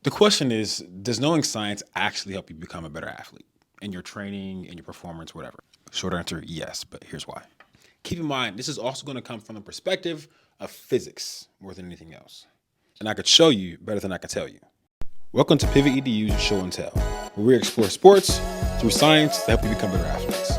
The question is, does knowing science actually help you become a better athlete in your training, in your performance, whatever? Short answer, yes, but here's why. Keep in mind, this is also going to come from the perspective of physics more than anything else. And I could show you better than I could tell you. Welcome to Pivot EDU's Show and Tell, where we explore sports through science to help you become better athletes.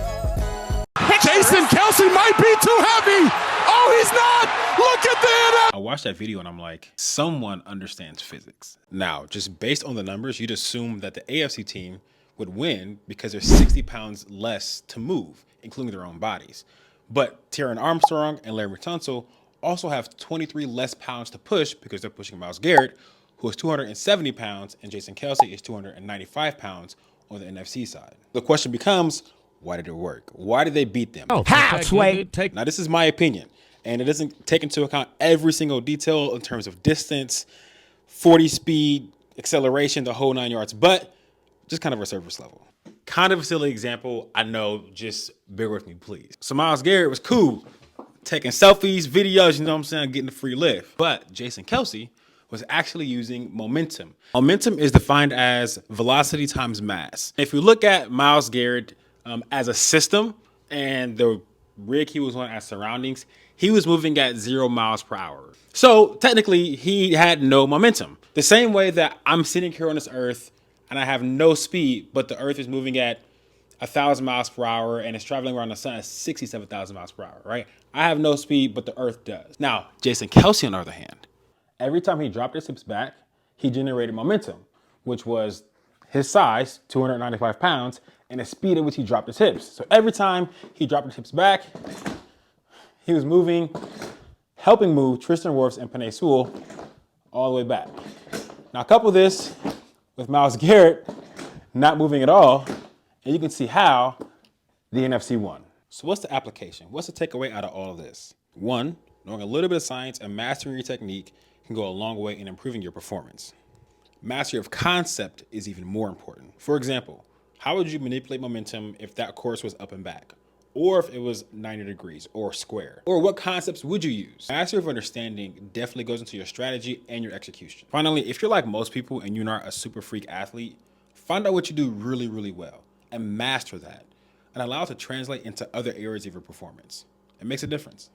Jason Kelsey might be too heavy. Oh, he's not. Look at that. I watched that video and I'm like, someone understands physics. Now, just based on the numbers, you'd assume that the AFC team would win because there's 60 pounds less to move, including their own bodies. But Terran Armstrong and Larry Tunsil also have 23 less pounds to push because they're pushing Myles Garrett, who is 270 pounds, and Jason Kelsey is 295 pounds on the NFC side. The question becomes, why did it work? Why did they beat them? Halfway. Now, this is my opinion, and it doesn't take into account every single detail in terms of distance, 40 speed, acceleration, the whole 9 yards, but just kind of a surface level. Kind of a silly example, I know, just bear with me, please. So Myles Garrett was cool, taking selfies, videos, you know what I'm saying, getting the free lift. But Jason Kelsey was actually using momentum. Momentum is defined as velocity times mass. If you look at Myles Garrett as a system and the rig he was on as surroundings, he was moving at 0 miles per hour. So technically he had no momentum. The same way that I'm sitting here on this earth and I have no speed, but the earth is moving at 1,000 miles per hour and it's traveling around the sun at 67,000 miles per hour, right? I have no speed, but the earth does. Now, Jason Kelsey, on the other hand, every time he dropped his hips back, he generated momentum, which was his size, 295 pounds, and the speed at which he dropped his hips. So every time he dropped his hips back, he was moving, helping move Tristan Wirfs and Penei Sewell all the way back. Now couple this with Myles Garrett not moving at all, and you can see how the NFC won. So what's the application? What's the takeaway out of all of this? One, knowing a little bit of science and mastering your technique can go a long way in improving your performance. Mastery of concept is even more important. For example, how would you manipulate momentum if that course was up and back? Or if it was 90 degrees or square? Or what concepts would you use? Mastery of understanding definitely goes into your strategy and your execution. Finally, if you're like most people and you're not a super freak athlete, find out what you do really, really well and master that and allow it to translate into other areas of your performance. It makes a difference.